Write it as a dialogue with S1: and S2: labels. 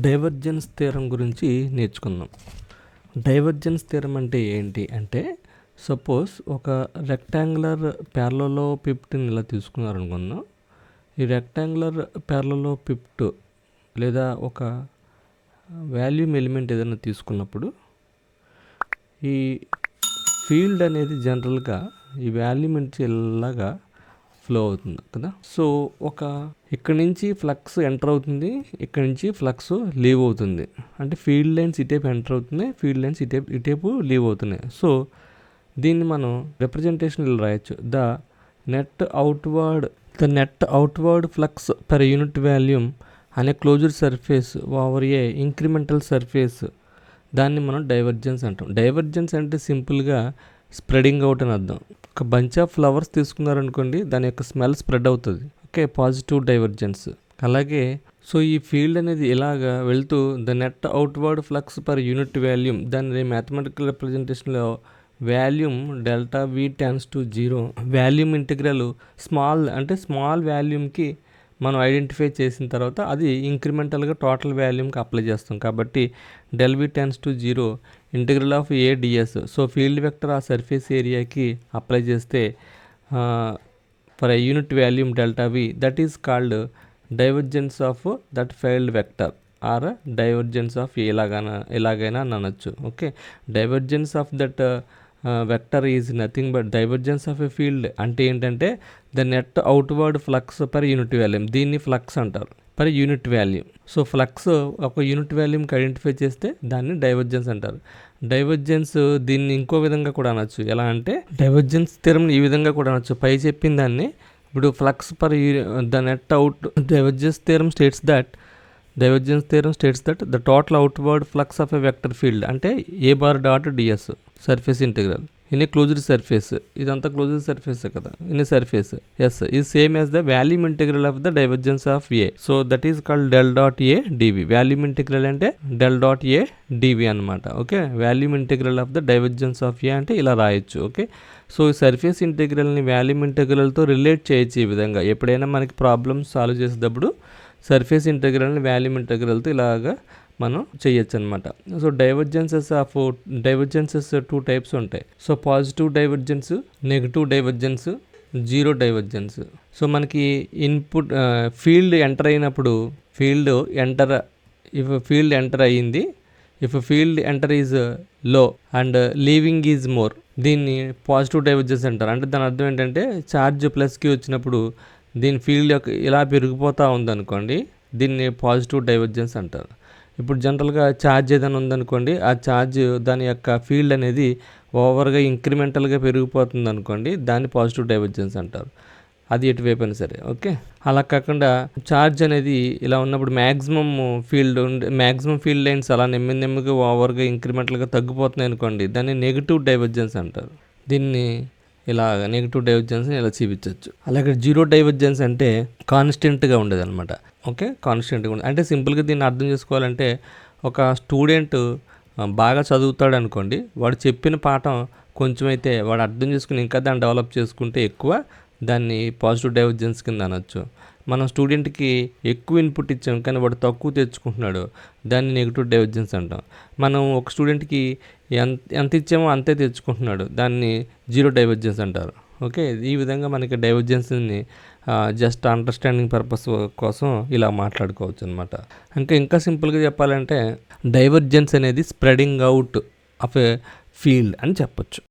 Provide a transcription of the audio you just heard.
S1: Divergence theorem గురించి నేర్చుకుందాం. Divergence theorem అంటే ఏంటి అంటే, సపోజ్ ఒక రెక్టాంగులర్ ప్యారలలోపిప్టిని ఇలా తీసుకున్నారనుకుందాం. ఈ రెక్టాంగులర్ ప్యారలలోపిప్ట్ లేదా ఒక వాల్యూమ్ ఎలిమెంట్ ఏదైనా తీసుకున్నప్పుడు ఈ ఫీల్డ్ అనేది జనరల్గా ఈ వాల్యూమ్ నుంచి ఇలాగా ఫ్లో అవుతుంది కదా. సో ఇక్కడ నుంచి ఫ్లక్స్ ఎంటర్ అవుతుంది, ఇక్కడ నుంచి ఫ్లక్స్ లీవ్ అవుతుంది. అంటే ఫీల్డ్ లైన్స్ ఇటేపు ఎంటర్ అవుతున్నాయి, ఫీల్డ్ లైన్స్ ఇటేపు లీవ్ అవుతున్నాయి. సో దీన్ని మనం రిప్రజెంటేషన్ ఇలా రాయొచ్చు. The net outward flux per unit volume అనే closed surface over a incremental surface, దాన్ని మనం డైవర్జెన్స్ అంటాం. డైవర్జెన్స్ అంటే సింపుల్గా స్ప్రెడింగ్ అవుట్ అని అర్థం. ఒక బంచ్ ఆఫ్ ఫ్లవర్స్ తీసుకున్నారనుకోండి, దాని యొక్క స్మెల్ స్ప్రెడ్ అవుతుంది. Okay, positive divergence. అలాగే సో ఈ ఫీల్డ్ అనేది ఇలాగా వెళ్తూ the net outward flux per unit volume, దాని మ్యాథమెటికల్ రిప్రజెంటేషన్లో volume delta V tends to 0. Volume integral small వాల్యూమ్కి మనం ఐడెంటిఫై చేసిన తర్వాత అది ఇంక్రిమెంటల్గా టోటల్ వాల్యూమ్కి అప్లై చేస్తాం. కాబట్టి del V tends to 0 integral of A d s. So field vector ఆ సర్ఫేస్ ఏరియాకి అప్లై చేస్తే for a unit volume delta V, that is called divergence of that field vector or divergence of ఎలాగైనా అనొచ్చు. Okay, divergence of that vector is nothing but divergence of a field. అంటే ఏంటంటే the net outward flux per unit volume, దీన్ని flux అంటారు, per unit volume. So flux ఒక unit వాల్యూమ్కి identify చేస్తే దాన్ని divergence అంటారు. డైవర్జెన్స్ దీన్ని ఇంకో విధంగా కూడా అనొచ్చు. ఎలా అంటే డైవర్జెన్స్ థియరం ఈ విధంగా కూడా అనొచ్చు. పై చెప్పిన దాన్ని ఇప్పుడు flux per the net out divergence theorem states that the total outward flux of a vector field అంటే A bar dot DS surface integral in a closed surface, ఇదంతా క్లోజ్డ్ సర్ఫేస్ కదా, in a surface S is same as the volume integral of the divergence of A. So that is called del dot A DV. Volume integral అంటే del dot A DV అనమాట. Okay, volume integral of the divergence of A అంటే ఇలా రాయొచ్చు. Okay, so surface ఇంటిగ్రల్ని volume ఇంటిగ్రల్తో relate చేయొచ్చు. ఈ విధంగా ఎప్పుడైనా మనకి ప్రాబ్లమ్స్ సాల్వ్ చేసేటప్పుడు సర్ఫేస్ ఇంటిగ్రల్ని వాల్యూమ్ ఇంటిగ్రల్తో ఇలాగా మనం చేయొచ్చు అనమాట. సో డైవర్జెన్సెస్ 2 టైప్స్ ఉంటాయి. So positive divergence, negative divergence, zero divergence. So మనకి ఇన్పుట్ ఫీల్డ్ ఎంటర్ అయినప్పుడు if field enter is low and leaving is more, దీన్ని పాజిటివ్ డైవర్జెన్స్ అంటారు. అంటే దాని అర్థం ఏంటంటే ఛార్జ్ ప్లస్కి వచ్చినప్పుడు దీని ఫీల్డ్ యొక్క ఇలా పెరిగిపోతూ ఉందనుకోండి, దీన్ని పాజిటివ్ డైవర్జెన్స్ అంటారు. ఇప్పుడు జనరల్గా ఛార్జ్ ఏదైనా ఉందనుకోండి, ఆ ఛార్జ్ దాని యొక్క ఫీల్డ్ అనేది ఓవర్గా ఇంక్రిమెంటల్గా పెరిగిపోతుంది అనుకోండి, దాన్ని పాజిటివ్ డైవర్జెన్స్ అంటారు. అది ఎటువైపు అయినా సరే. ఓకే, అలా కాకుండా ఛార్జ్ అనేది ఇలా ఉన్నప్పుడు మ్యాక్సిమం ఫీల్డ్ లైన్స్ అలా నెమ్మదిగా ఓవర్గా ఇంక్రిమెంటల్గా తగ్గిపోతున్నాయి అనుకోండి, దాన్ని నెగిటివ్ డైవర్జెన్స్ అంటారు. దీన్ని ఇలా నెగిటివ్ డైవర్జెన్స్ని ఇలా చూపించవచ్చు. అలాగే జీరో డైవర్జెన్స్ అంటే కాన్స్టెంట్గా ఉండేది అనమాట. ఓకే, కాన్స్టెంట్గా ఉండదు అంటే సింపుల్గా దీన్ని అర్థం చేసుకోవాలంటే, ఒక స్టూడెంట్ బాగా చదువుతాడు అనుకోండి, వాడు చెప్పిన పాఠం కొంచెం అయితే వాడు అర్థం చేసుకుని ఇంకా దాన్ని డెవలప్ చేసుకుంటే ఎక్కువ, దాన్ని పాజిటివ్ డైవర్జెన్స్ కింద అనొచ్చు. మనం స్టూడెంట్కి ఎక్కువ ఇన్పుట్ ఇచ్చాం కానీ వాడు తక్కువ తెచ్చుకుంటున్నాడు, దాన్ని నెగిటివ్ డైవర్జెన్స్ అంటాం. మనం ఒక స్టూడెంట్కి ఎంత ఇచ్చామో అంతే తెచ్చుకుంటున్నాడు, దాన్ని జీరో డైవర్జెన్స్ అంటారు. ఓకే, ఈ విధంగా మనకి డైవర్జెన్స్ని జస్ట్ అండర్స్టాండింగ్ పర్పస్ కోసం ఇలా మాట్లాడుకోవచ్చు అనమాట. ఇంకా సింపుల్గా చెప్పాలంటే డైవర్జెన్స్ అనేది spreading out of a field అని చెప్పొచ్చు.